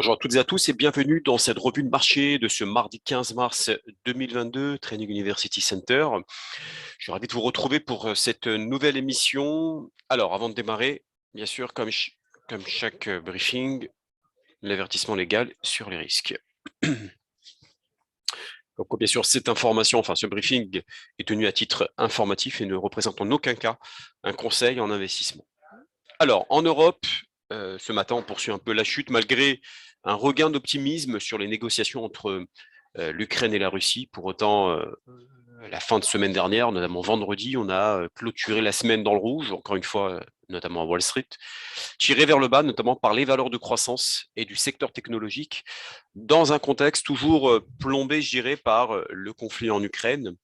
Bonjour à toutes et à tous et bienvenue dans cette revue de marché de ce mardi 15 mars 2022, Training University Center. Je suis ravi de vous retrouver pour cette nouvelle émission. Alors, avant de démarrer, bien sûr, comme chaque briefing, l'avertissement légal sur les risques. Donc, bien sûr, cette information, enfin ce briefing est tenu à titre informatif et ne représente en aucun cas un conseil en investissement. Alors, en Europe, ce matin, on poursuit un peu la chute malgré un regain d'optimisme sur les négociations entre l'Ukraine et la Russie. Pour autant, la fin de semaine dernière, notamment vendredi, on a clôturé la semaine dans le rouge, encore une fois, notamment à Wall Street, tiré vers le bas, notamment par les valeurs de croissance et du secteur technologique, dans un contexte toujours plombé, je dirais, par le conflit en Ukraine,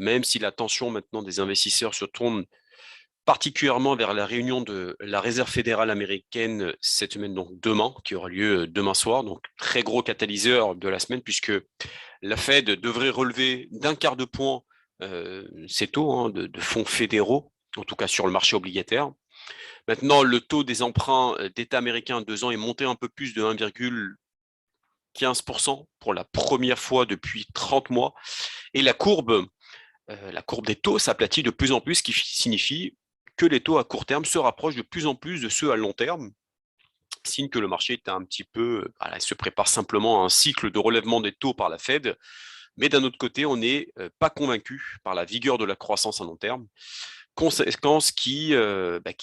même si la tension maintenant des investisseurs se tourne particulièrement vers la réunion de la Réserve fédérale américaine cette semaine, donc demain, qui aura lieu demain soir, donc très gros catalyseur de la semaine, puisque la Fed devrait relever d'un quart de point ses taux de fonds fédéraux, en tout cas sur le marché obligataire. Maintenant, le taux des emprunts d'État américains à 2 ans est monté un peu plus de 1,15% pour la première fois depuis 30 mois, et la courbe des taux s'aplatit de plus en plus, ce qui signifie que les taux à court terme se rapprochent de plus en plus de ceux à long terme, signe que le marché est un petit peu, voilà, se prépare simplement à un cycle de relèvement des taux par la Fed, mais d'un autre côté, on n'est pas convaincu par la vigueur de la croissance à long terme, conséquence qui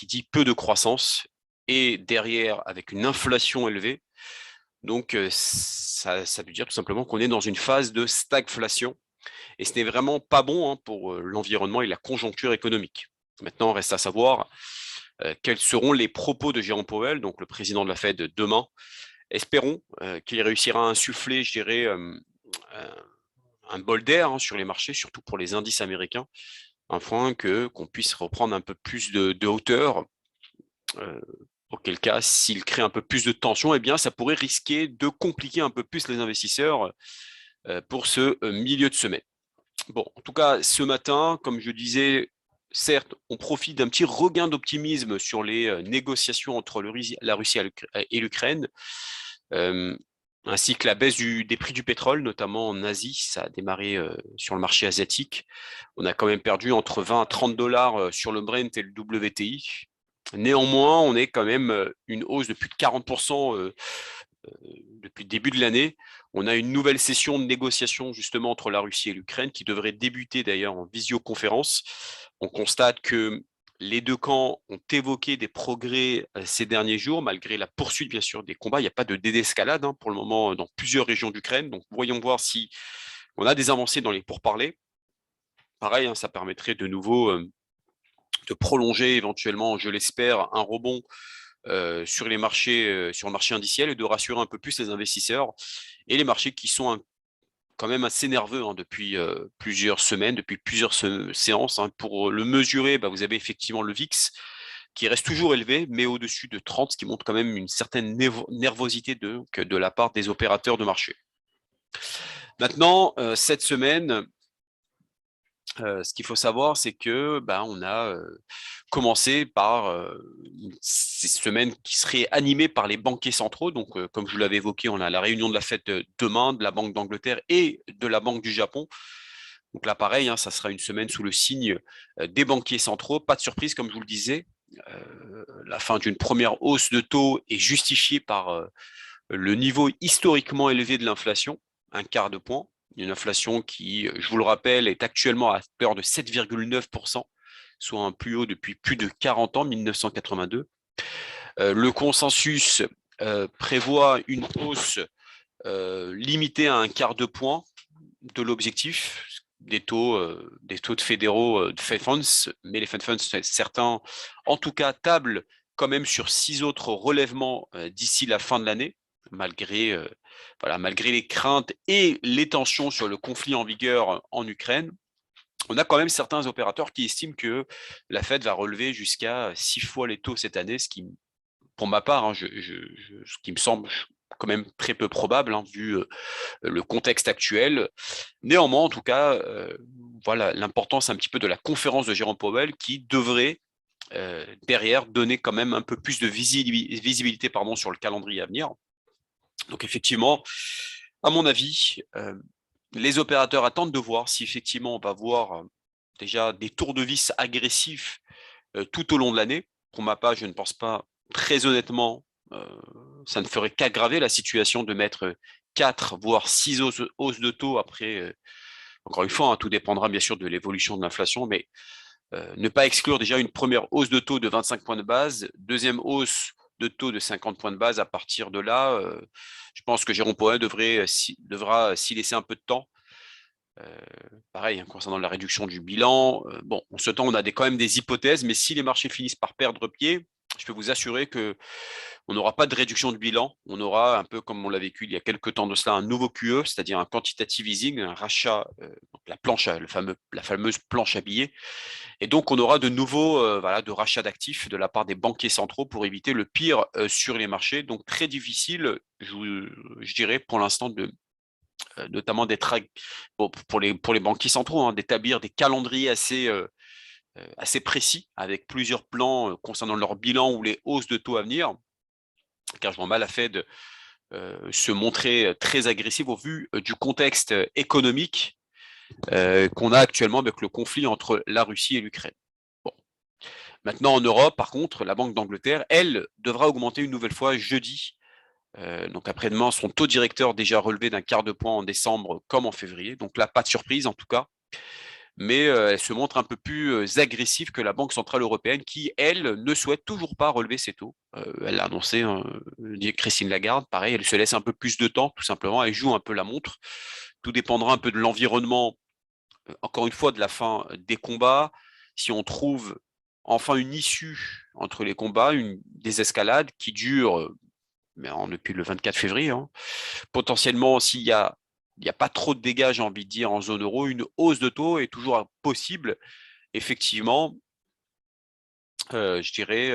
dit peu de croissance et derrière avec une inflation élevée. Donc ça veut dire tout simplement qu'on est dans une phase de stagflation et ce n'est vraiment pas bon pour l'environnement et la conjoncture économique. Maintenant, reste à savoir quels seront les propos de Jérôme Powell, donc le président de la Fed, demain. Espérons qu'il réussira à insuffler, je dirais, un bol d'air sur les marchés, surtout pour les indices américains, afin qu'on puisse reprendre un peu plus de hauteur. Auquel cas, s'il crée un peu plus de tension, eh bien, ça pourrait risquer de compliquer un peu plus les investisseurs pour ce milieu de semaine. Bon, en tout cas, ce matin, comme je disais, certes, on profite d'un petit regain d'optimisme sur les négociations entre la Russie et l'Ukraine, ainsi que la baisse des prix du pétrole, notamment en Asie. Ça a démarré sur le marché asiatique. On a quand même perdu entre 20 à 30 dollars sur le Brent et le WTI. Néanmoins, on est quand même une hausse de plus de 40% depuis le début de l'année. On a une nouvelle session de négociation justement entre la Russie et l'Ukraine qui devrait débuter d'ailleurs en visioconférence. On constate que les deux camps ont évoqué des progrès ces derniers jours, malgré la poursuite bien sûr des combats. Il n'y a pas de désescalade pour le moment dans plusieurs régions d'Ukraine. Donc voyons voir si on a des avancées dans les pourparlers. Pareil, ça permettrait de nouveau de prolonger éventuellement, je l'espère, un rebond sur les marchés, sur le marché indiciel et de rassurer un peu plus les investisseurs et les marchés qui sont quand même assez nerveux depuis plusieurs semaines, depuis plusieurs séances. Pour le mesurer, vous avez effectivement le VIX qui reste toujours élevé, mais au-dessus de 30, ce qui montre quand même une certaine nervosité de la part des opérateurs de marché. Maintenant, cette semaine, ce qu'il faut savoir, c'est que on a commencé par ces semaines qui seraient animées par les banquiers centraux. Donc, comme je vous l'avais évoqué, on a la réunion de la Fed demain, de la Banque d'Angleterre et de la Banque du Japon. Donc là, pareil, ça sera une semaine sous le signe des banquiers centraux. Pas de surprise, comme je vous le disais. La fin d'une première hausse de taux est justifiée par le niveau historiquement élevé de l'inflation, un quart de point. Une inflation qui, je vous le rappelle, est actuellement à hauteur de 7,9%, soit un plus haut depuis plus de 40 ans, 1982. Le consensus prévoit une hausse limitée à un quart de point de l'objectif des taux de fédéraux de Fed Funds, mais les Fed Funds, certains, en tout cas, tablent quand même sur 6 autres relèvements d'ici la fin de l'année, malgré les craintes et les tensions sur le conflit en vigueur en Ukraine. On a quand même certains opérateurs qui estiment que la Fed va relever jusqu'à 6 fois les taux cette année, ce qui, pour ma part, ce qui me semble quand même très peu probable, vu le contexte actuel. Néanmoins, en tout cas, voilà l'importance un petit peu de la conférence de Jérôme Powell qui devrait derrière donner quand même un peu plus de visibilité sur le calendrier à venir. Donc effectivement, à mon avis, les opérateurs attendent de voir si effectivement on va voir déjà des tours de vis agressifs tout au long de l'année. Pour ma part, je ne pense pas, très honnêtement, ça ne ferait qu'aggraver la situation de mettre 4 voire 6 hausses de taux après. Encore une fois, hein, tout dépendra bien sûr de l'évolution de l'inflation, mais ne pas exclure déjà une première hausse de taux de 25 points de base, deuxième hausse de taux de 50 points de base. À partir de là, je pense que Jérôme Powell devra s'y laisser un peu de temps. Pareil, hein, concernant la réduction du bilan, bon, en ce temps, on a quand même des hypothèses, mais si les marchés finissent par perdre pied, je peux vous assurer que on n'aura pas de réduction de bilan. On aura un peu comme on l'a vécu il y a quelques temps de cela, un nouveau QE, c'est-à-dire un quantitative easing, un rachat, donc la fameuse planche à billets. Et donc, on aura de nouveau voilà, de rachats d'actifs de la part des banquiers centraux pour éviter le pire sur les marchés. Donc, très difficile, je dirais, pour l'instant, notamment pour les banquiers centraux, hein, d'établir des calendriers assez précis avec plusieurs plans concernant leur bilan ou les hausses de taux à venir, car je vois mal la Fed se montrer très agressive au vu du contexte économique qu'on a actuellement avec le conflit entre la Russie et l'Ukraine. Bon. Maintenant, en Europe, par contre, la Banque d'Angleterre, elle, devra augmenter une nouvelle fois jeudi. Donc après-demain, son taux directeur déjà relevé d'un quart de point en décembre comme en février. Donc là, pas de surprise en tout cas. Mais elle se montre un peu plus agressive que la Banque centrale européenne qui, elle, ne souhaite toujours pas relever ses taux. Elle l'a annoncé, hein, Christine Lagarde, pareil, elle se laisse un peu plus de temps, tout simplement, elle joue un peu la montre. Tout dépendra un peu de l'environnement, encore une fois, de la fin des combats. Si on trouve enfin une issue entre les combats, une désescalade qui dure mais depuis le 24 février, hein, potentiellement, s'il y a pas trop de dégâts, j'ai envie de dire, en zone euro, une hausse de taux est toujours possible. Effectivement, je dirais,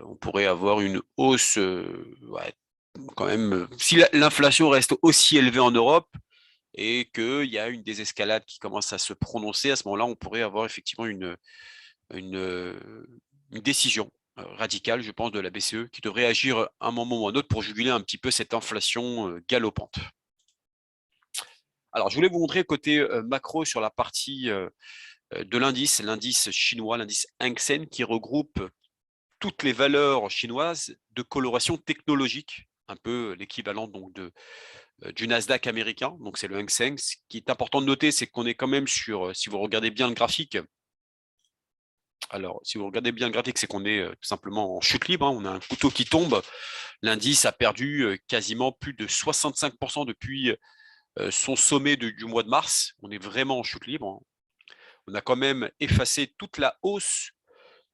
on pourrait avoir une hausse, ouais, quand même, si l'inflation reste aussi élevée en Europe et qu'il y a une désescalade qui commence à se prononcer, à ce moment-là, on pourrait avoir effectivement une, une décision radicale, je pense, de la BCE qui devrait agir à un moment ou à un autre pour juguler un petit peu cette inflation galopante. Alors, je voulais vous montrer côté macro sur la partie de l'indice chinois, l'indice Hang Seng, qui regroupe toutes les valeurs chinoises de coloration technologique, un peu l'équivalent donc du Nasdaq américain. Donc, c'est le Hang Seng. Ce qui est important de noter, c'est qu'on est quand même sur, si vous regardez bien le graphique, alors, si vous regardez bien le graphique, c'est qu'on est tout simplement en chute libre, hein. On a un couteau qui tombe. L'indice a perdu quasiment plus de 65% depuis son sommet du mois de mars. On est vraiment en chute libre, hein. On a quand même effacé toute la hausse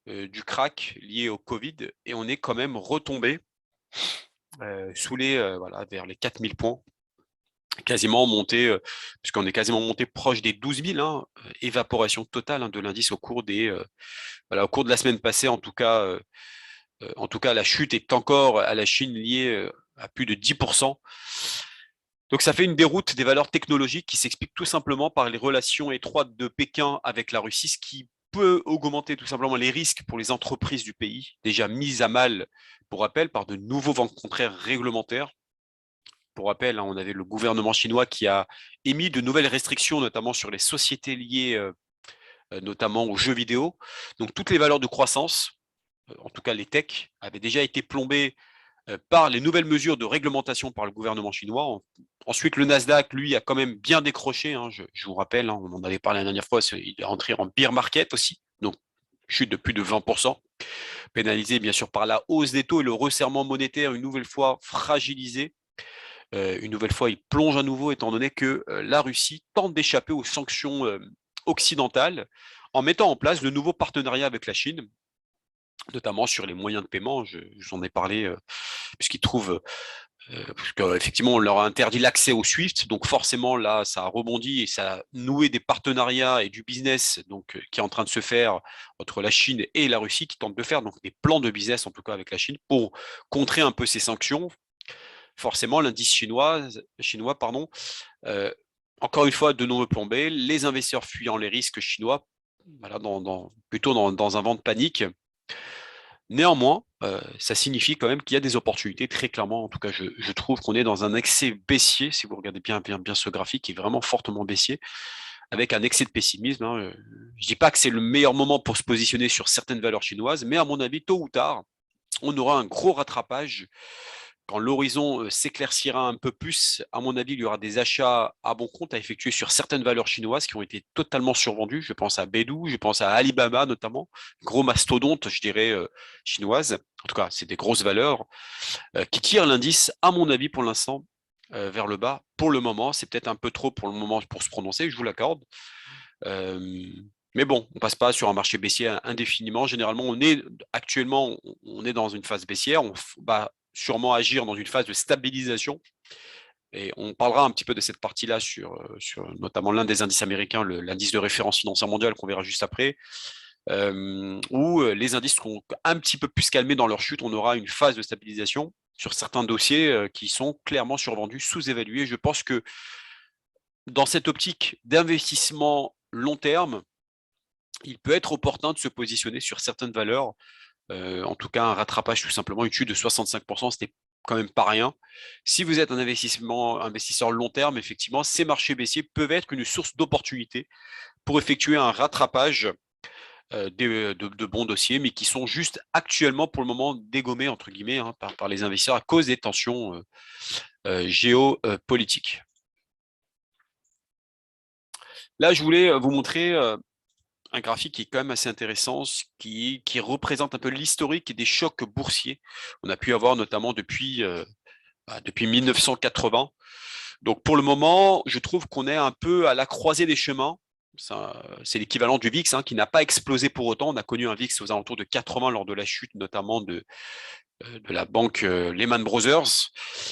du crack lié au Covid et on est quand même retombé voilà, vers les 4000 points, quasiment monté, puisqu'on est quasiment monté proche des 12 000, hein, évaporation totale, hein, de l'indice voilà, au cours de la semaine passée, en tout cas, la chute est encore à la Chine liée à plus de 10%. Donc ça fait une déroute des valeurs technologiques qui s'explique tout simplement par les relations étroites de Pékin avec la Russie, ce qui peut augmenter tout simplement les risques pour les entreprises du pays, déjà mises à mal, pour rappel, par de nouveaux vents contraires réglementaires. Pour rappel, hein, on avait le gouvernement chinois qui a émis de nouvelles restrictions, notamment sur les sociétés liées notamment aux jeux vidéo. Donc toutes les valeurs de croissance, en tout cas les techs, avaient déjà été plombées par les nouvelles mesures de réglementation par le gouvernement chinois. Ensuite, le Nasdaq, lui, a quand même bien décroché, hein, je vous rappelle, hein, on en avait parlé la dernière fois, il est rentré en bear market aussi, donc chute de plus de 20%, pénalisé bien sûr par la hausse des taux et le resserrement monétaire une nouvelle fois fragilisé. Une nouvelle fois, il plonge à nouveau étant donné que la Russie tente d'échapper aux sanctions occidentales en mettant en place de nouveaux partenariats avec la Chine, notamment sur les moyens de paiement. J'en ai parlé puisqu'ils trouvent parce qu'effectivement, on leur a interdit l'accès au SWIFT, donc forcément là, ça a rebondi et ça a noué des partenariats et du business donc qui est en train de se faire entre la Chine et la Russie, qui tentent de faire donc des plans de business en tout cas avec la Chine pour contrer un peu ces sanctions. Forcément, l'indice chinois, pardon, euh, encore une fois, de nouveau plombé, les investisseurs fuyant les risques chinois, voilà, plutôt dans un vent de panique. Néanmoins, ça signifie quand même qu'il y a des opportunités, très clairement. En tout cas, je trouve qu'on est dans un excès baissier, si vous regardez bien ce graphique, qui est vraiment fortement baissier, avec un excès de pessimisme, hein. Je dis pas que c'est le meilleur moment pour se positionner sur certaines valeurs chinoises, mais à mon avis, tôt ou tard, on aura un gros rattrapage. Quand l'horizon s'éclaircira un peu plus, à mon avis, il y aura des achats à bon compte à effectuer sur certaines valeurs chinoises qui ont été totalement survendues. Je pense à Baidu, je pense à Alibaba notamment, gros mastodontes, je dirais, chinoises. En tout cas, c'est des grosses valeurs qui tirent l'indice, à mon avis, pour l'instant, vers le bas. Pour le moment, c'est peut-être un peu trop pour le moment pour se prononcer, je vous l'accorde. Mais bon, on passe pas sur un marché baissier indéfiniment. Généralement, on est dans une phase baissière. On va sûrement agir dans une phase de stabilisation. Et on parlera un petit peu de cette partie-là sur notamment l'un des indices américains, l'indice de référence financière mondiale qu'on verra juste après, où les indices seront un petit peu plus calmés dans leur chute. On aura une phase de stabilisation sur certains dossiers qui sont clairement survendus, sous-évalués. Je pense que dans cette optique d'investissement long terme, il peut être opportun de se positionner sur certaines valeurs. En tout cas, un rattrapage tout simplement, une chute de 65%, c'était quand même pas rien. Si vous êtes un investisseur long terme, effectivement, ces marchés baissiers peuvent être une source d'opportunité pour effectuer un rattrapage de bons dossiers, mais qui sont juste actuellement pour le moment dégommés entre guillemets hein, par les investisseurs à cause des tensions géopolitiques. Là, je voulais vous montrer un graphique qui est quand même assez intéressant, qui représente un peu l'historique des chocs boursiers. On a pu avoir notamment depuis 1980. Donc pour le moment, je trouve qu'on est un peu à la croisée des chemins. C'est l'équivalent du VIX hein, qui n'a pas explosé pour autant. On a connu un VIX aux alentours de 80 lors de la chute notamment de la banque Lehman Brothers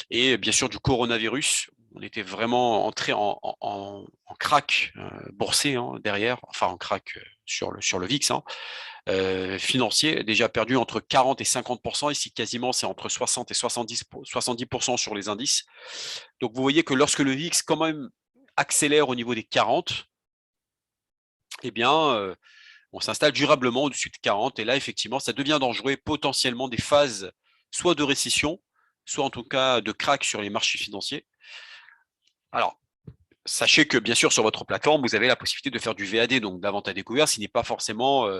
et bien sûr du coronavirus. On était vraiment entré en crack boursier hein, derrière, enfin en crack sur le VIX, hein, financier, déjà perdu entre 40 et 50%. Ici, quasiment, c'est entre 60 et 70% sur les indices. Donc, vous voyez que lorsque le VIX quand même accélère au niveau des 40, eh bien, on s'installe durablement au-dessus de 40. Et là, effectivement, ça devient dangereux, potentiellement des phases soit de récession, soit en tout cas de crack sur les marchés financiers. Alors, sachez que bien sûr, sur votre plateforme, vous avez la possibilité de faire du VAD, donc de la vente à découvert, ce qui n'est pas forcément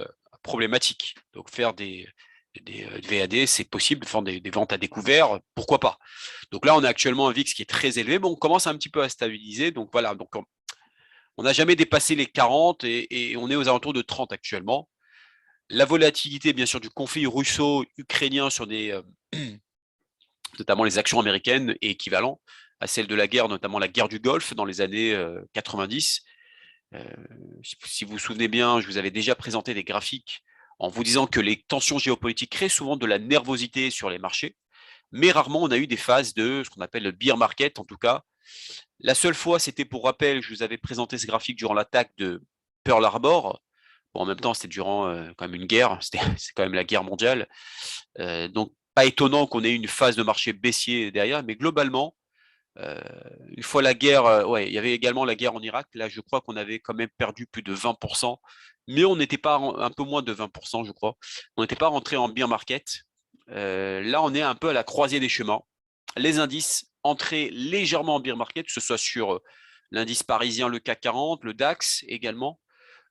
problématique. Donc, faire des VAD, c'est possible, faire des ventes à découvert, pourquoi pas. Donc là, on a actuellement un VIX qui est très élevé, mais on commence un petit peu à stabiliser. Donc voilà, donc on n'a jamais dépassé les 40 et on est aux alentours de 30 actuellement. La volatilité, bien sûr, du conflit russo-ukrainien sur notamment les actions américaines est équivalent à celle de la guerre, notamment la guerre du Golfe dans les années 90. Si vous vous souvenez bien, je vous avais déjà présenté des graphiques en vous disant que les tensions géopolitiques créent souvent de la nervosité sur les marchés, mais rarement on a eu des phases de ce qu'on appelle le bear market, en tout cas. La seule fois, c'était pour rappel, je vous avais présenté ce graphique durant l'attaque de Pearl Harbor. Bon, en même temps, c'était durant quand même une guerre, c'est quand même la guerre mondiale. Donc, pas étonnant qu'on ait une phase de marché baissier derrière, mais globalement, euh, une fois la guerre, ouais, il y avait également la guerre en Irak. Là, je crois qu'on avait quand même perdu plus de 20%, mais on n'était pas un peu moins de 20%, je crois. On n'était pas rentré en bear market. Là, on est un peu à la croisée des chemins. Les indices entrés légèrement en bear market, que ce soit sur l'indice parisien, le CAC 40, le DAX également,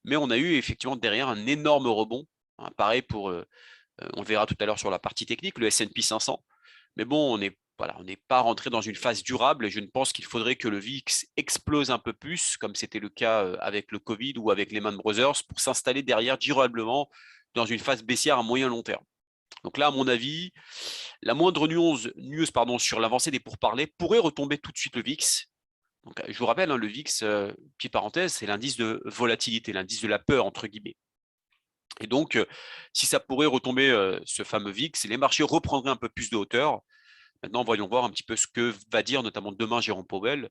mais on a eu effectivement derrière un énorme rebond. Hein, pareil pour, on le verra tout à l'heure sur la partie technique, le S&P 500. Mais bon, on n'est pas rentré dans une phase durable et je ne pense qu'il faudrait que le VIX explose un peu plus, comme c'était le cas avec le Covid ou avec Lehman Brothers, pour s'installer derrière durablement dans une phase baissière à moyen long terme. Donc là, à mon avis, la moindre news pardon, sur l'avancée des pourparlers pourrait retomber tout de suite le VIX. Donc, je vous rappelle, hein, le VIX, petite parenthèse, c'est l'indice de volatilité, l'indice de la peur, entre guillemets. Et donc, si ça pourrait retomber ce fameux VIX, les marchés reprendraient un peu plus de hauteur. Maintenant, voyons voir un petit peu ce que va dire notamment demain Jérôme Powell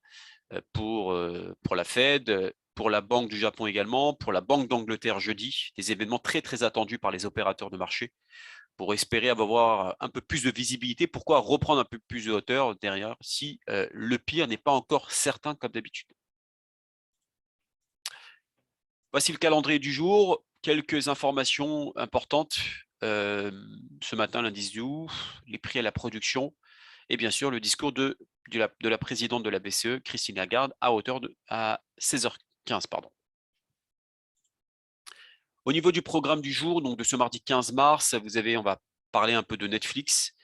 pour la Fed, pour la Banque du Japon également, pour la Banque d'Angleterre jeudi, des événements très très attendus par les opérateurs de marché pour espérer avoir un peu plus de visibilité. Pourquoi reprendre un peu plus de hauteur derrière si le pire n'est pas encore certain comme d'habitude. Voici le calendrier du jour. Quelques informations importantes. ce matin, lundi 10 août, les prix à la production et bien sûr le discours de la présidente de la BCE, Christine Lagarde, à 16h15, pardon. Au niveau du programme du jour, donc de ce mardi 15 mars, on va parler un peu de Netflix,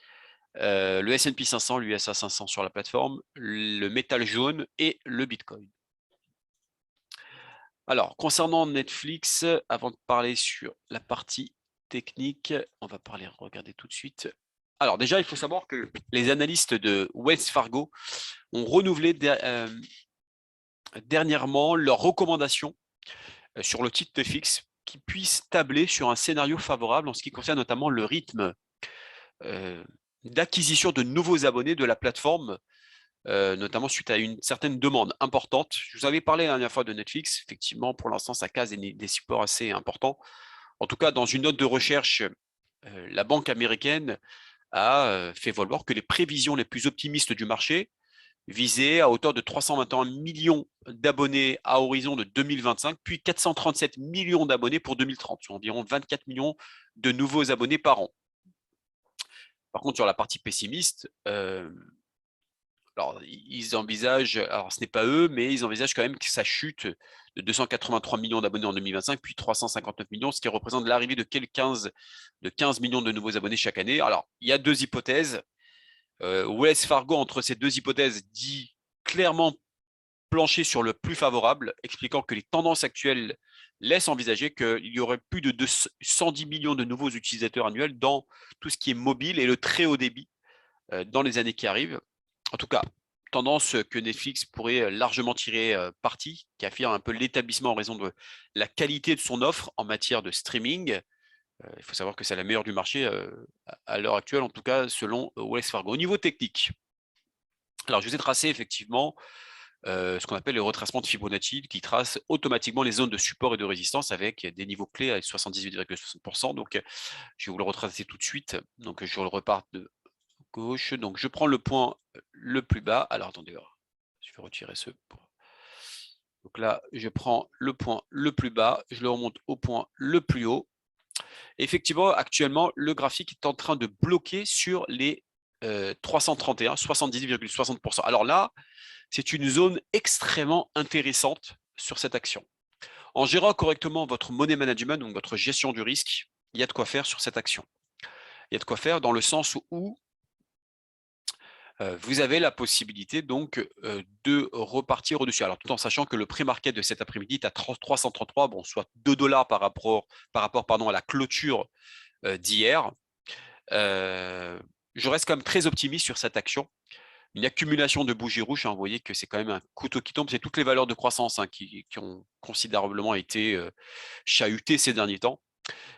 le S&P 500, l'USA 500 sur la plateforme, le métal jaune et le Bitcoin. Alors, concernant Netflix, avant de parler sur la partie technique, on va regarder tout de suite. Alors déjà, il faut savoir que les analystes de Wells Fargo ont renouvelé dernièrement leurs recommandations sur le titre Netflix qui puisse tabler sur un scénario favorable en ce qui concerne notamment le rythme d'acquisition de nouveaux abonnés de la plateforme, notamment suite à une certaine demande importante. Je vous avais parlé la dernière fois de Netflix. Effectivement, pour l'instant, ça case des supports assez importants. En tout cas, dans une note de recherche, la banque américaine a fait valoir que les prévisions les plus optimistes du marché visaient à hauteur de 321 millions d'abonnés à horizon de 2025, puis 437 millions d'abonnés pour 2030, soit environ 24 millions de nouveaux abonnés par an. Par contre, sur la partie pessimiste, alors ils envisagent, alors ce n'est pas eux, mais ils envisagent quand même que ça chute de 283 millions d'abonnés en 2025, puis 359 millions, ce qui représente l'arrivée de 15 millions de nouveaux abonnés chaque année. Alors, il y a deux hypothèses. Wells Fargo, entre ces deux hypothèses, dit clairement plancher sur le plus favorable, expliquant que les tendances actuelles laissent envisager qu'il y aurait plus de 110 millions de nouveaux utilisateurs annuels dans tout ce qui est mobile et le très haut débit dans les années qui arrivent. En tout cas, tendance que Netflix pourrait largement tirer parti, qui affirme un peu l'établissement en raison de la qualité de son offre en matière de streaming. Il faut savoir que c'est la meilleure du marché à l'heure actuelle, en tout cas selon Wells Fargo. Au niveau technique, alors je vous ai tracé effectivement ce qu'on appelle le retracement de Fibonacci, qui trace automatiquement les zones de support et de résistance avec des niveaux clés à 78,60%. Donc, je vais vous le retracer tout de suite. Donc, je le repars de gauche. Donc, je prends le point le plus bas. Alors, attendez, je vais retirer ce point. Donc là, je prends le point le plus bas, je le remonte au point le plus haut. Effectivement, actuellement, le graphique est en train de bloquer sur les 331, 78,60%. Alors là, c'est une zone extrêmement intéressante sur cette action. En gérant correctement votre money management, donc votre gestion du risque, il y a de quoi faire sur cette action. Il y a de quoi faire dans le sens où vous avez la possibilité donc de repartir au-dessus. Alors tout en sachant que le pré-market de cet après-midi est à 333, bon, soit 2 $ par rapport à la clôture d'hier. Je reste quand même très optimiste sur cette action. Une accumulation de bougies rouges, hein, vous voyez que c'est quand même un couteau qui tombe. C'est toutes les valeurs de croissance hein, qui ont considérablement été chahutées ces derniers temps.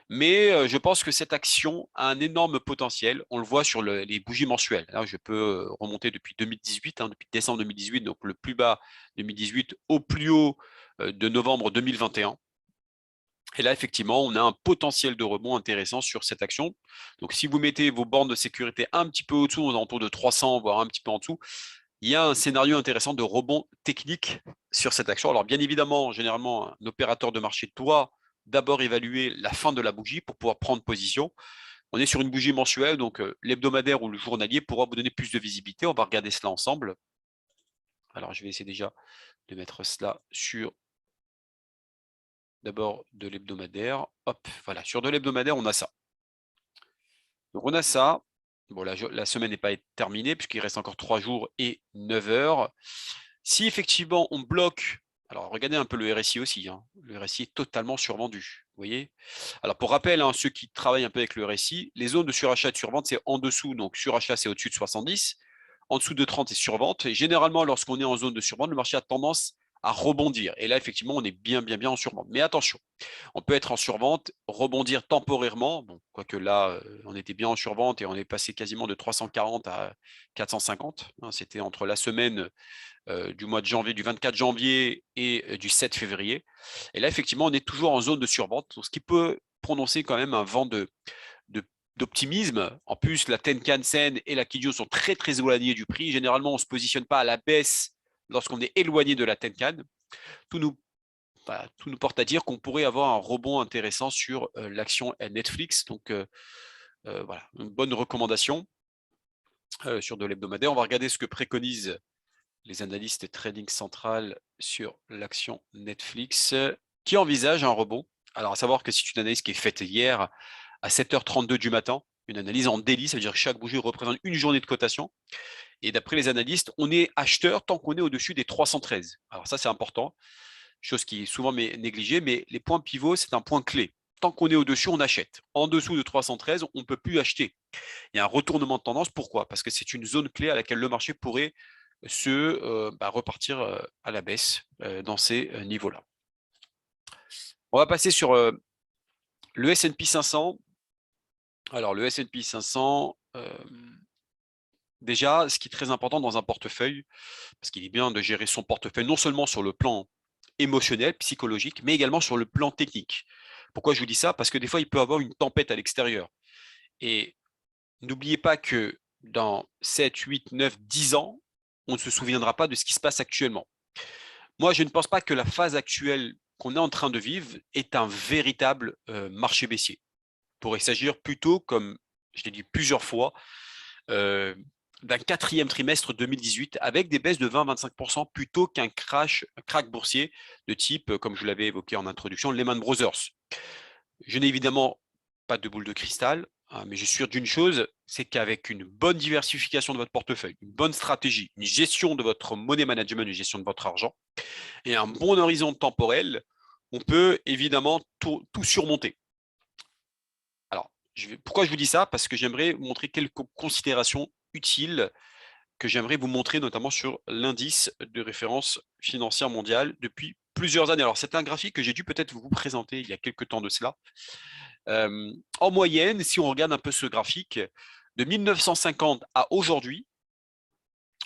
Mais je pense que cette action a un énorme potentiel. On le voit sur les bougies mensuelles. Là, je peux remonter depuis 2018, hein, depuis décembre 2018, donc le plus bas 2018 au plus haut de novembre 2021. Et là, effectivement, on a un potentiel de rebond intéressant sur cette action. Donc, si vous mettez vos bornes de sécurité un petit peu au-dessous, aux alentours de 300, voire un petit peu en dessous, il y a un scénario intéressant de rebond technique sur cette action. Alors, bien évidemment, généralement, un opérateur de marché doit d'abord évaluer la fin de la bougie pour pouvoir prendre position. On est sur une bougie mensuelle, donc l'hebdomadaire ou le journalier pourra vous donner plus de visibilité. On va regarder cela ensemble. Alors, je vais essayer déjà de mettre cela sur d'abord de l'hebdomadaire. Hop, voilà, sur de l'hebdomadaire, on a ça. Donc on a ça. Bon, la semaine n'est pas terminée puisqu'il reste encore 3 jours et 9 heures. Si effectivement on bloque, alors regardez un peu le RSI aussi, hein. Le RSI est totalement survendu, vous voyez. Alors pour rappel, hein, ceux qui travaillent un peu avec le RSI, les zones de surachat et de survente, c'est en dessous, donc surachat c'est au-dessus de 70, en dessous de 30 c'est survente, et généralement lorsqu'on est en zone de survente, le marché a tendance à rebondir, et là effectivement on est bien en survente. Mais attention, on peut être en survente, rebondir temporairement, bon, quoique là, on était bien en survente et on est passé quasiment de 340 à 450. Hein, c'était entre la semaine du mois de janvier, du 24 janvier et du 7 février. Et là, effectivement, on est toujours en zone de survente, ce qui peut prononcer quand même un vent d'optimisme. En plus, la Tenkan Sen et la Kijun sont très éloignés du prix. Généralement, on ne se positionne pas à la baisse lorsqu'on est éloigné de la Tenkan. Tout nous tout nous porte à dire qu'on pourrait avoir un rebond intéressant sur l'action Netflix. Donc, voilà, une bonne recommandation sur de l'hebdomadaire. On va regarder ce que préconisent les analystes Trading Central sur l'action Netflix qui envisage un rebond. Alors, à savoir que c'est une analyse qui est faite hier à 7h32 du matin, une analyse en daily, ça veut dire que chaque bougie représente une journée de cotation. Et d'après les analystes, on est acheteur tant qu'on est au-dessus des 313. Alors ça, c'est important, chose qui est souvent négligée, mais les points pivots, c'est un point clé. Tant qu'on est au-dessus, on achète. En dessous de 313, on ne peut plus acheter. Il y a un retournement de tendance. Pourquoi? Parce que c'est une zone clé à laquelle le marché pourrait repartir à la baisse dans ces niveaux-là. On va passer sur le S&P 500. Alors, le S&P 500, déjà, ce qui est très important dans un portefeuille, parce qu'il est bien de gérer son portefeuille non seulement sur le plan émotionnel, psychologique, mais également sur le plan technique. Pourquoi je vous dis ça? Parce que des fois, il peut y avoir une tempête à l'extérieur. Et n'oubliez pas que dans 7, 8, 9, 10 ans, on ne se souviendra pas de ce qui se passe actuellement. Moi, je ne pense pas que la phase actuelle qu'on est en train de vivre est un véritable marché baissier. Il pourrait s'agir plutôt, comme je l'ai dit plusieurs fois, d'un quatrième trimestre 2018 avec des baisses de 20-25% plutôt qu'un crack boursier de type, comme je l'avais évoqué en introduction, Lehman Brothers. Je n'ai évidemment pas de boule de cristal, hein, mais je suis sûr d'une chose, c'est qu'avec une bonne diversification de votre portefeuille, une bonne stratégie, une gestion de votre money management, une gestion de votre argent et un bon horizon temporel, on peut évidemment tout surmonter. Alors, pourquoi je vous dis ça? Parce que j'aimerais vous montrer quelques considérations utiles que j'aimerais vous montrer notamment sur l'indice de référence financière mondiale depuis plusieurs années. Alors, c'est un graphique que j'ai dû peut-être vous présenter il y a quelques temps de cela. En moyenne, si on regarde un peu ce graphique, de 1950 à aujourd'hui,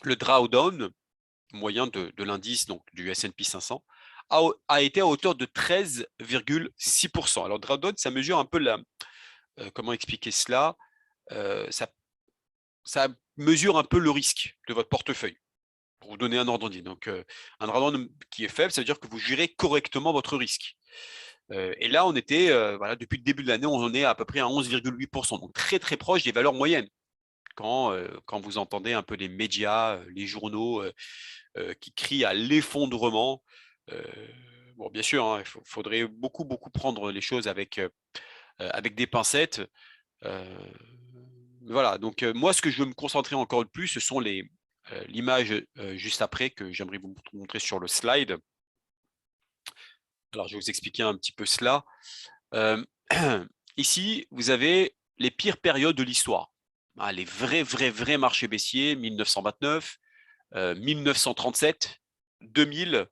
le drawdown moyen de l'indice, donc du S&P 500, a été à hauteur de 13,6%. Alors, drawdown, ça mesure un peu comment expliquer cela? Ça mesure un peu le risque de votre portefeuille. Pour vous donner un ordre d'idée. Donc, un drawdown qui est faible, ça veut dire que vous gérez correctement votre risque. Et là, on était, depuis le début de l'année, on en est à peu près à 11,8%, donc très très proche des valeurs moyennes. Quand vous entendez un peu les médias, les journaux qui crient à l'effondrement, bon, bien sûr, hein, il faudrait beaucoup prendre les choses avec des pincettes. Voilà, donc moi, ce que je veux me concentrer encore le plus, ce sont l'image juste après que j'aimerais vous montrer sur le slide. Alors, je vais vous expliquer un petit peu cela. Ici, vous avez les pires périodes de l'histoire. Les vrais marchés baissiers, 1929, 1937, 2000.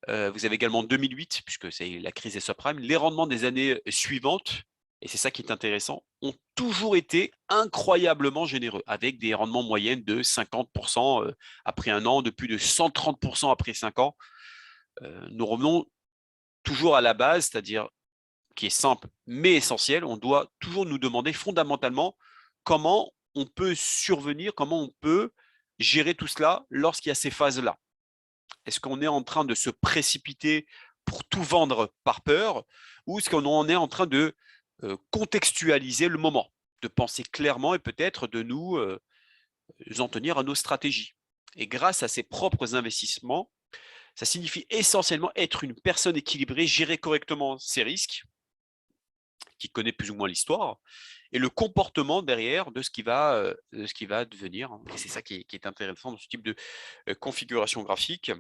Vous avez également 2008, puisque c'est la crise des subprimes. Les rendements des années suivantes, et c'est ça qui est intéressant, ont toujours été incroyablement généreux, avec des rendements moyens de 50% après un an, de plus de 130% après 5 ans. Nous revenons toujours à la base, c'est-à-dire qui est simple mais essentiel. On doit toujours nous demander fondamentalement comment on peut survenir, comment on peut gérer tout cela lorsqu'il y a ces phases-là. Est-ce qu'on est en train de se précipiter pour tout vendre par peur ou est-ce qu'on est en train de contextualiser le moment, de penser clairement et peut-être de nous en tenir à nos stratégies? Et grâce à ses propres investissements, ça signifie essentiellement être une personne équilibrée, gérer correctement ses risques, qui connaît plus ou moins l'histoire, et le comportement derrière de ce qui va devenir. Et c'est ça qui est intéressant dans ce type de configuration graphique.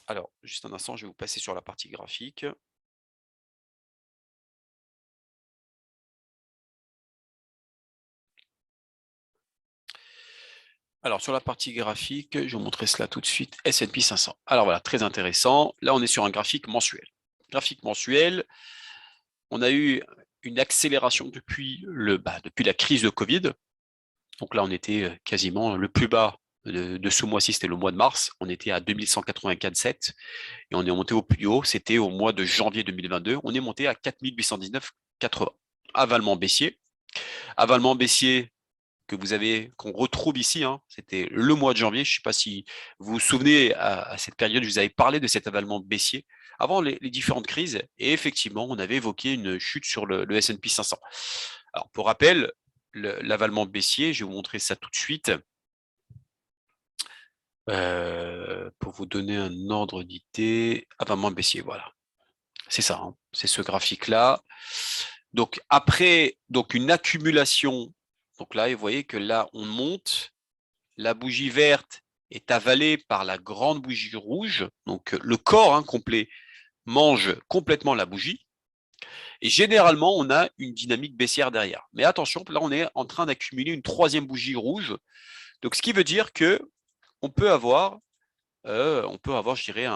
Alors, juste un instant, je vais vous passer sur la partie graphique. Alors, sur la partie graphique, je vais vous montrer cela tout de suite. S&P 500. Alors voilà, très intéressant. Là, on est sur un graphique mensuel. Graphique mensuel, on a eu une accélération depuis la crise de Covid. Donc là, on était quasiment le plus bas de ce mois-ci, c'était le mois de mars. On était à 2184,7 et on est monté au plus haut. C'était au mois de janvier 2022. On est monté à 4819,80. Avalement baissier. Avalement baissier qu'on retrouve ici, hein, c'était le mois de janvier. Je ne sais pas si vous vous souvenez, à cette période, je vous avais parlé de cet avalement baissier avant les différentes crises. Et effectivement, on avait évoqué une chute sur le S&P 500. Alors, pour rappel, l'avalement baissier, je vais vous montrer ça tout de suite. Pour vous donner un ordre d'idée, avalement baissier, voilà. C'est ça, hein, c'est ce graphique-là. Donc, après une accumulation, donc là, vous voyez que là, on monte, la bougie verte est avalée par la grande bougie rouge, donc le corps complet mange complètement la bougie, et généralement, on a une dynamique baissière derrière. Mais attention, là, on est en train d'accumuler une troisième bougie rouge, donc ce qui veut dire que on peut avoir, je dirais,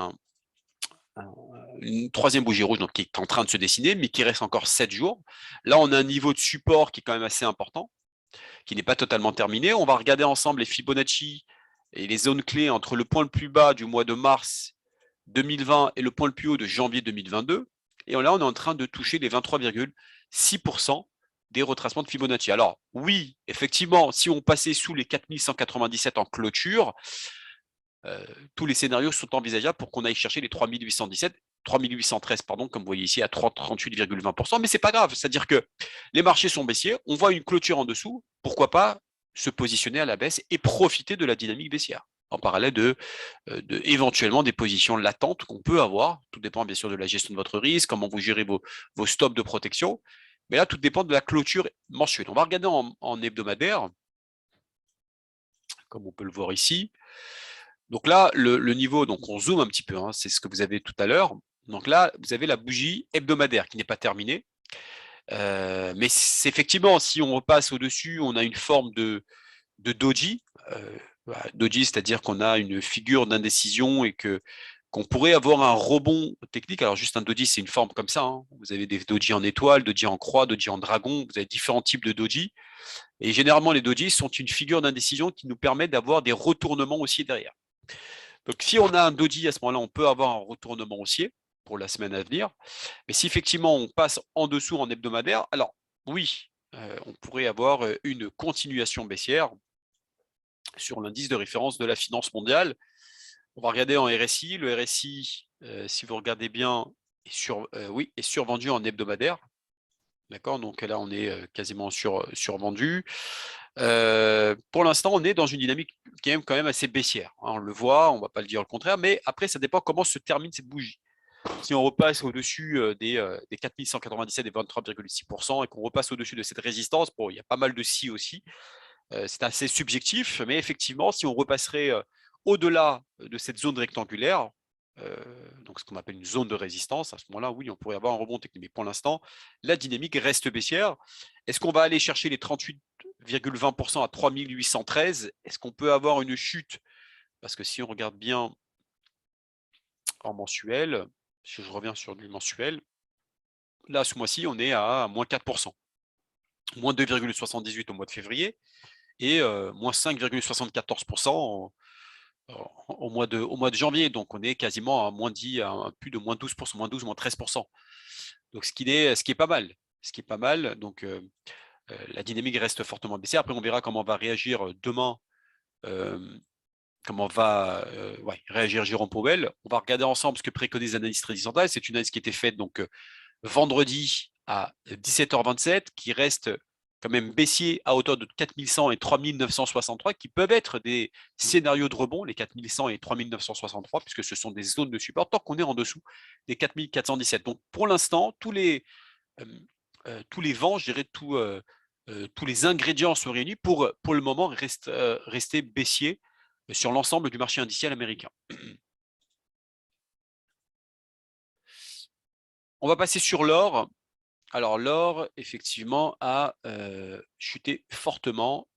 une troisième bougie rouge donc, qui est en train de se dessiner, mais qui reste encore 7 jours. Là, on a un niveau de support qui est quand même assez important, qui n'est pas totalement terminé. On va regarder ensemble les Fibonacci et les zones clés entre le point le plus bas du mois de mars 2020 et le point le plus haut de janvier 2022. Et là, on est en train de toucher les 23,6% des retracements de Fibonacci. Alors, oui, effectivement, si on passait sous les 4197 en clôture, tous les scénarios sont envisageables pour qu'on aille chercher les 3813, comme vous voyez ici, à 38,20%, mais c'est pas grave, c'est-à-dire que les marchés sont baissiers, on voit une clôture en dessous, pourquoi pas se positionner à la baisse et profiter de la dynamique baissière, en parallèle de éventuellement des positions latentes qu'on peut avoir, tout dépend bien sûr de la gestion de votre risque, comment vous gérez vos stops de protection, mais là tout dépend de la clôture mensuelle. On va regarder en hebdomadaire, comme on peut le voir ici. Donc là, le niveau, donc on zoome un petit peu, c'est ce que vous avez tout à l'heure. Donc là, vous avez la bougie hebdomadaire qui n'est pas terminée. Mais c'est effectivement, si on repasse au-dessus, on a une forme de doji. Doji, c'est-à-dire qu'on a une figure d'indécision et qu'on pourrait avoir un rebond technique. Alors juste un doji, c'est une forme comme ça. Vous avez des doji en étoile, doji en croix, doji en dragon. Vous avez différents types de doji. Et généralement, les doji sont une figure d'indécision qui nous permet d'avoir des retournements haussiers derrière. Donc, si on a un doji, à ce moment-là, on peut avoir un retournement haussier pour la semaine à venir. Mais si effectivement on passe en dessous en hebdomadaire, alors oui, on pourrait avoir une continuation baissière sur l'indice de référence de la finance mondiale. On va regarder en RSI. Le RSI, si vous regardez bien, est survendu en hebdomadaire. D'accord, donc là on est quasiment survendu. Pour l'instant, on est dans une dynamique qui est quand même assez baissière. On le voit, on ne va pas le dire le contraire, mais après, ça dépend comment se termine cette bougie. Si on repasse au-dessus des 4197 et 23,6% et qu'on repasse au-dessus de cette résistance, bon, il y a pas mal de si aussi. C'est assez subjectif, mais effectivement, si on repasserait au-delà de cette zone rectangulaire, donc ce qu'on appelle une zone de résistance, à ce moment-là, oui, on pourrait avoir un rebond technique. Mais pour l'instant, la dynamique reste baissière. Est-ce qu'on va aller chercher les 38,20% à 3813? Est-ce qu'on peut avoir une chute? Parce que si on regarde bien en mensuel, si je reviens sur du mensuel, là, ce mois-ci, on est à moins 4%. Moins 2,78 au mois de février et moins 5,74% au mois de janvier. Donc, on est quasiment à moins 10, à plus de moins 12%, moins 12, moins 13%. Donc, ce qui est pas mal. Ce qui est pas mal. Donc, la dynamique reste fortement baissée. Après, on verra comment va réagir demain. Comment va réagir Jérôme Powell. On va regarder ensemble ce que préconise l'analyse traditionnelle. C'est une analyse qui a été faite donc vendredi à 17h27, qui reste quand même baissier à hauteur de 4100 et 3963, qui peuvent être des scénarios de rebond, les 4100 et 3963, puisque ce sont des zones de support, tant qu'on est en dessous des 4417. Donc pour l'instant, tous les vents, je dirais, tous les ingrédients sont réunis pour le moment rester baissier sur l'ensemble du marché indiciel américain. On va passer sur l'or. Alors l'or, effectivement, a chuté fortement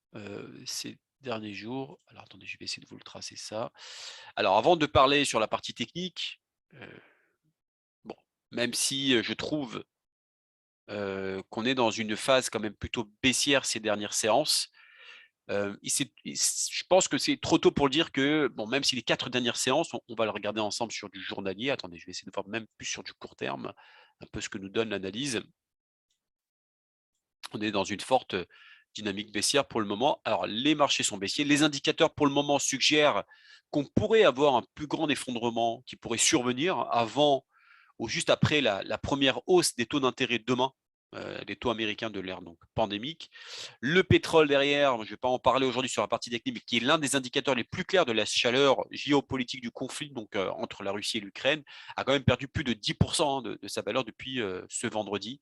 ces derniers jours. Alors attendez, je vais essayer de vous le tracer ça. Alors avant de parler sur la partie technique, bon, même si je trouve qu'on est dans une phase quand même plutôt baissière ces dernières séances, je pense que c'est trop tôt pour le dire que, bon, même si les 4 dernières séances, on va le regarder ensemble sur du journalier. Attendez, je vais essayer de voir même plus sur du court terme, un peu ce que nous donne l'analyse. On est dans une forte dynamique baissière pour le moment. Alors, les marchés sont baissiers. Les indicateurs, pour le moment, suggèrent qu'on pourrait avoir un plus grand effondrement qui pourrait survenir avant ou juste après la première hausse des taux d'intérêt demain, des taux américains de l'ère donc pandémique. Le pétrole derrière, je ne vais pas en parler aujourd'hui sur la partie technique, mais qui est l'un des indicateurs les plus clairs de la chaleur géopolitique du conflit donc, entre la Russie et l'Ukraine, a quand même perdu plus de 10% de sa valeur depuis ce vendredi.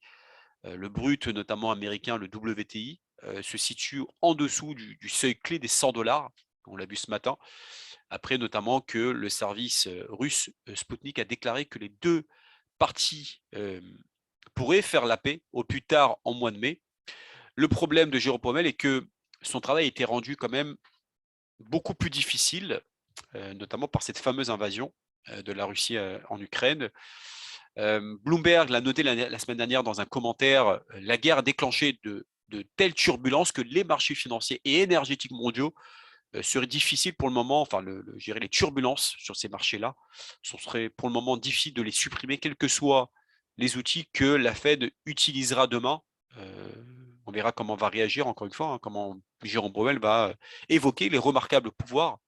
Le brut, notamment américain, le WTI, se situe en dessous du seuil clé des 100 dollars. On l'a vu ce matin. Après, notamment que le service russe Sputnik a déclaré que les deux parties pourraient faire la paix au plus tard en mois de mai. Le problème de Jérôme Pommel est que son travail a été rendu quand même beaucoup plus difficile, notamment par cette fameuse invasion de la Russie en Ukraine. Bloomberg l'a noté la semaine dernière dans un commentaire, la guerre a déclenché de telles turbulences que les marchés financiers et énergétiques mondiaux seraient difficiles pour le moment, enfin, je dirais les turbulences sur ces marchés-là, ce serait pour le moment difficile de les supprimer, quels que soient les outils que la Fed utilisera demain. On verra comment va réagir, encore une fois, comment Jérôme Powell va évoquer les remarquables pouvoirs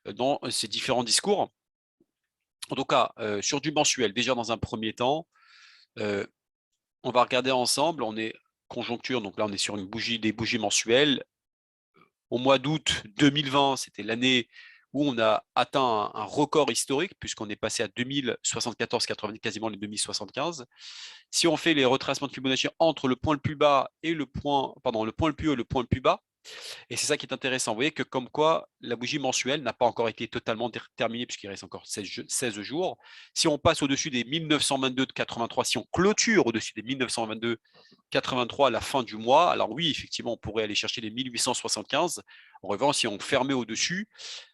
dans ses différents discours. En tout cas, sur du mensuel, déjà dans un premier temps, on va regarder ensemble, on est conjoncture, donc là on est sur des bougies mensuelles. Au mois d'août 2020, c'était l'année où on a atteint un record historique, puisqu'on est passé à 2074,80, quasiment les 2075. Si on fait les retracements de Fibonacci entre le point le plus bas et le point le plus haut et le point le plus bas, et c'est ça qui est intéressant. Vous voyez que comme quoi la bougie mensuelle n'a pas encore été totalement terminée puisqu'il reste encore 16 jours. Si on passe au-dessus des 1922 de 83, si on clôture au-dessus des 1922 83 à la fin du mois, alors oui, effectivement, on pourrait aller chercher les 1875. En revanche, si on fermait au-dessus,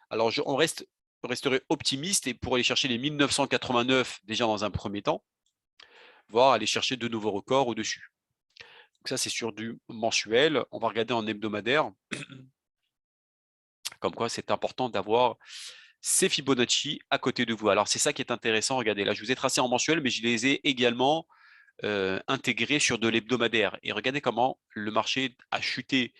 alors on resterait optimiste et pour aller chercher les 1989 déjà dans un premier temps, voire aller chercher de nouveaux records au-dessus. Donc ça, c'est sur du mensuel. On va regarder en hebdomadaire. Comme quoi, c'est important d'avoir ces Fibonacci à côté de vous. Alors, c'est ça qui est intéressant. Regardez, là, je vous ai tracé en mensuel, mais je les ai également intégrés sur de l'hebdomadaire. Et regardez comment le marché a chuté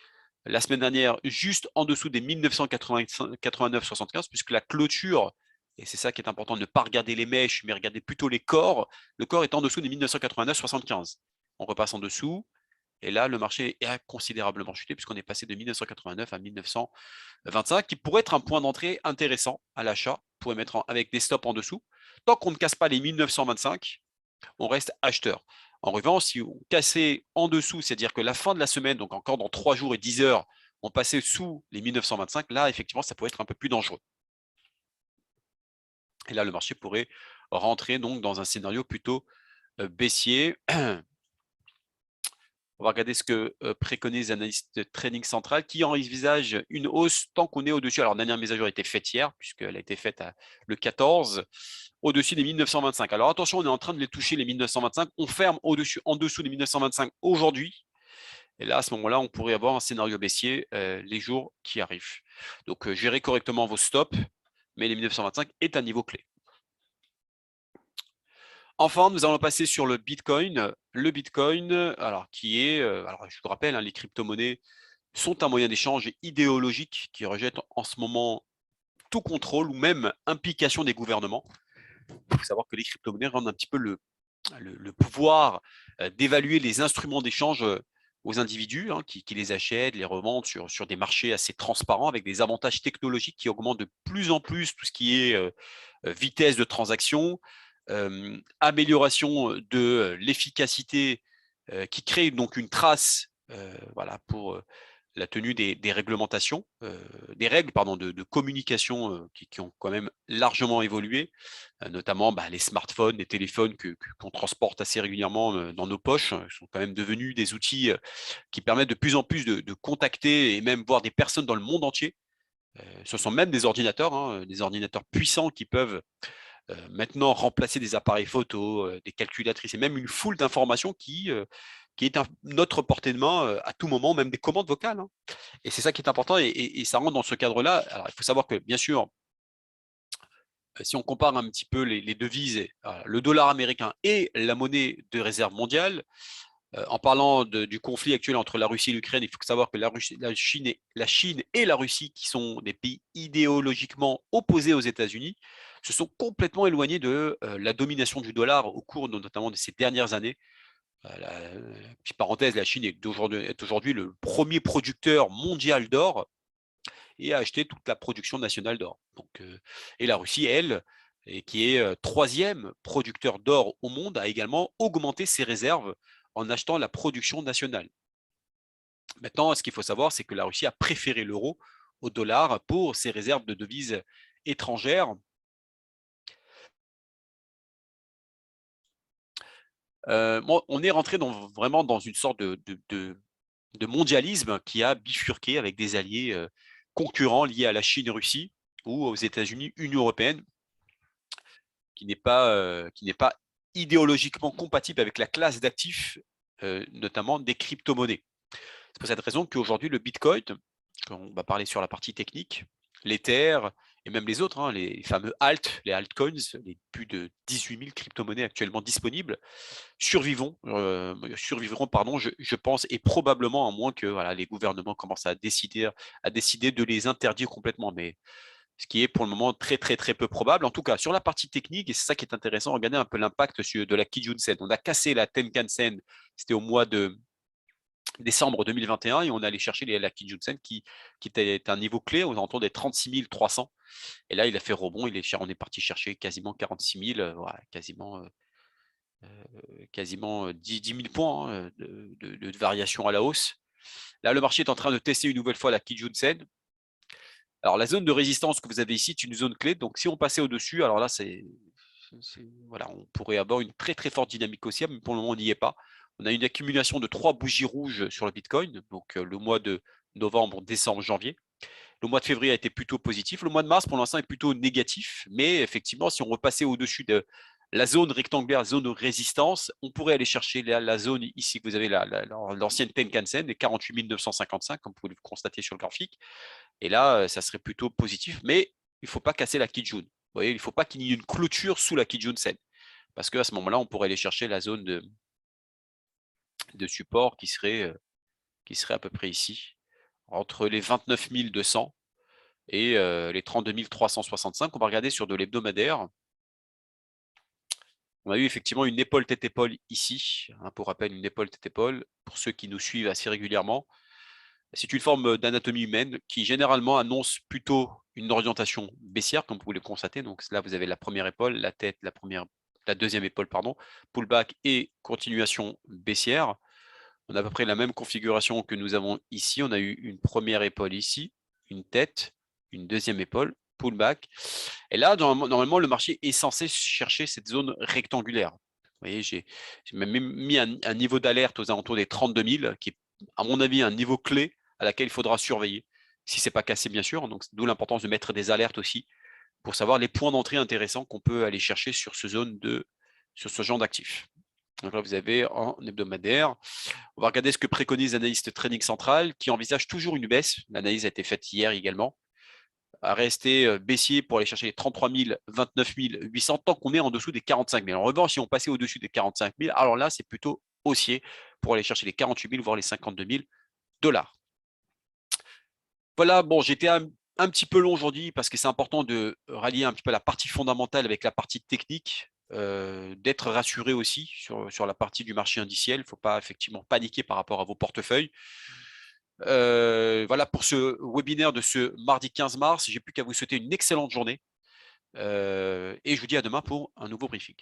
la semaine dernière juste en dessous des 1989,75, puisque la clôture, et c'est ça qui est important, ne pas regarder les mèches, mais regarder plutôt les corps, le corps est en dessous des 1989,75. On repasse en dessous, et là, le marché a considérablement chuté, puisqu'on est passé de 1989 à 1925, qui pourrait être un point d'entrée intéressant à l'achat, pour mettre avec des stops en dessous. Tant qu'on ne casse pas les 1925, on reste acheteur. En revanche, si on cassait en dessous, c'est-à-dire que la fin de la semaine, donc encore dans 3 jours et 10 heures, on passait sous les 1925, là, effectivement, ça pourrait être un peu plus dangereux. Et là, le marché pourrait rentrer donc dans un scénario plutôt baissier. On va regarder ce que préconisent les analystes de Trading Central qui envisagent une hausse tant qu'on est au-dessus. Alors, la dernière mise à jour a été faite hier, puisqu'elle a été faite le 14, au-dessus des 1925. Alors, attention, on est en train de les toucher, les 1925. On ferme en dessous des 1925 aujourd'hui. Et là, à ce moment-là, on pourrait avoir un scénario baissier les jours qui arrivent. Donc, gérez correctement vos stops, mais les 1925 est un niveau clé. Enfin, nous allons passer sur le Bitcoin. Le Bitcoin, alors qui est, alors je vous rappelle, les crypto-monnaies sont un moyen d'échange idéologique qui rejette en ce moment tout contrôle ou même implication des gouvernements. Il faut savoir que les crypto-monnaies rendent un petit peu le pouvoir d'évaluer les instruments d'échange aux individus qui les achètent, les revendent sur des marchés assez transparents avec des avantages technologiques qui augmentent de plus en plus tout ce qui est vitesse de transaction, amélioration de l'efficacité qui crée donc une trace voilà, pour la tenue des réglementations, des règles pardon, de communication qui ont quand même largement évolué, notamment les smartphones, les téléphones qu'on transporte assez régulièrement dans nos poches, sont quand même devenus des outils qui permettent de plus en plus de contacter et même voir des personnes dans le monde entier. Ce sont même des ordinateurs puissants qui peuvent maintenant remplacer des appareils photo, des calculatrices et même une foule d'informations qui est à notre portée de main à tout moment, même des commandes vocales. Et c'est ça qui est important et ça rentre dans ce cadre-là. Alors, il faut savoir que, bien sûr, si on compare un petit peu les devises, le dollar américain et la monnaie de réserve mondiale, En parlant du conflit actuel entre la Russie et l'Ukraine, il faut savoir que la Chine et la Russie, qui sont des pays idéologiquement opposés aux États-Unis, se sont complètement éloignés de la domination du dollar au cours notamment de ces dernières années. Petite parenthèse, la Chine est aujourd'hui le premier producteur mondial d'or et a acheté toute la production nationale d'or. Et la Russie, elle, qui est troisième producteur d'or au monde, a également augmenté ses réserves en achetant la production nationale. Maintenant, ce qu'il faut savoir, c'est que la Russie a préféré l'euro au dollar pour ses réserves de devises étrangères. On est rentré vraiment dans une sorte de mondialisme qui a bifurqué avec des alliés concurrents liés à la Chine et Russie ou aux États-Unis, Union européenne, qui n'est pas idéologiquement compatible avec la classe d'actifs, notamment des crypto-monnaies. C'est pour cette raison qu'aujourd'hui, le Bitcoin, on va parler sur la partie technique, l'Ether et même les autres, les fameux les altcoins, les plus de 18 000 crypto-monnaies actuellement disponibles, survivront, je pense, et probablement à moins que les gouvernements commencent à décider de les interdire complètement. Mais ce qui est pour le moment très très très peu probable. En tout cas, sur la partie technique, et c'est ça qui est intéressant, regardez un peu l'impact de la Kijun-sen. On a cassé la Tenkan-sen, c'était au mois de décembre 2021, et on est allé chercher la Kijun-sen qui était un niveau clé aux alentours des 36 300. Et là, il a fait rebond, on est parti chercher quasiment 46 000, quasiment 10 000 points de variation à la hausse. Là, le marché est en train de tester une nouvelle fois la Kijun-sen. Alors, la zone de résistance que vous avez ici est une zone clé. Donc, si on passait au-dessus, alors là, on pourrait avoir une très, très forte dynamique haussière, mais pour le moment, on n'y est pas. On a une accumulation de 3 bougies rouges sur le Bitcoin, donc le mois de novembre, décembre, janvier. Le mois de février a été plutôt positif. Le mois de mars, pour l'instant, est plutôt négatif. Mais effectivement, si on repassait au-dessus de la zone rectangulaire, zone de résistance, on pourrait aller chercher la zone ici que vous avez l'ancienne Tenkan-sen, les 48 955, comme vous pouvez le constater sur le graphique. Et là, ça serait plutôt positif, mais il ne faut pas casser la Kijun. Vous voyez, il ne faut pas qu'il y ait une clôture sous la Kijun-sen, parce qu'à ce moment-là, on pourrait aller chercher la zone de support qui serait à peu près ici, entre les 29 200 et les 32 365. On va regarder sur de l'hebdomadaire. On a eu effectivement une épaule tête-épaule ici, pour rappel, une épaule tête-épaule, pour ceux qui nous suivent assez régulièrement. C'est une forme d'anatomie humaine qui généralement annonce plutôt une orientation baissière, comme vous pouvez le constater. Donc là, vous avez la première épaule, la tête, la deuxième épaule, pardon, pullback et continuation baissière. On a à peu près la même configuration que nous avons ici. On a eu une première épaule ici, une tête, une deuxième épaule, pullback. Et là, normalement, le marché est censé chercher cette zone rectangulaire. Vous voyez, j'ai même mis un niveau d'alerte aux alentours des 32 000, qui est, à mon avis, un niveau clé à laquelle il faudra surveiller, si ce n'est pas cassé, bien sûr. Donc, d'où l'importance de mettre des alertes aussi, pour savoir les points d'entrée intéressants qu'on peut aller chercher sur ce genre d'actifs. Donc là, vous avez en hebdomadaire. On va regarder ce que préconise l'analyste Trading Central, qui envisage toujours une baisse. L'analyse a été faite hier également, à rester baissier pour aller chercher les 33 000, 29 800, tant qu'on est en dessous des 45 000. En revanche, si on passait au-dessus des 45 000, alors là, c'est plutôt haussier pour aller chercher les 48 000, voire les 52 000 dollars. Voilà, bon, j'étais un petit peu long aujourd'hui parce que c'est important de rallier un petit peu la partie fondamentale avec la partie technique, d'être rassuré aussi sur la partie du marché indiciel. Il ne faut pas effectivement paniquer par rapport à vos portefeuilles. Voilà pour ce webinaire de ce mardi 15 mars. J'ai plus qu'à vous souhaiter une excellente journée et je vous dis à demain pour un nouveau briefing.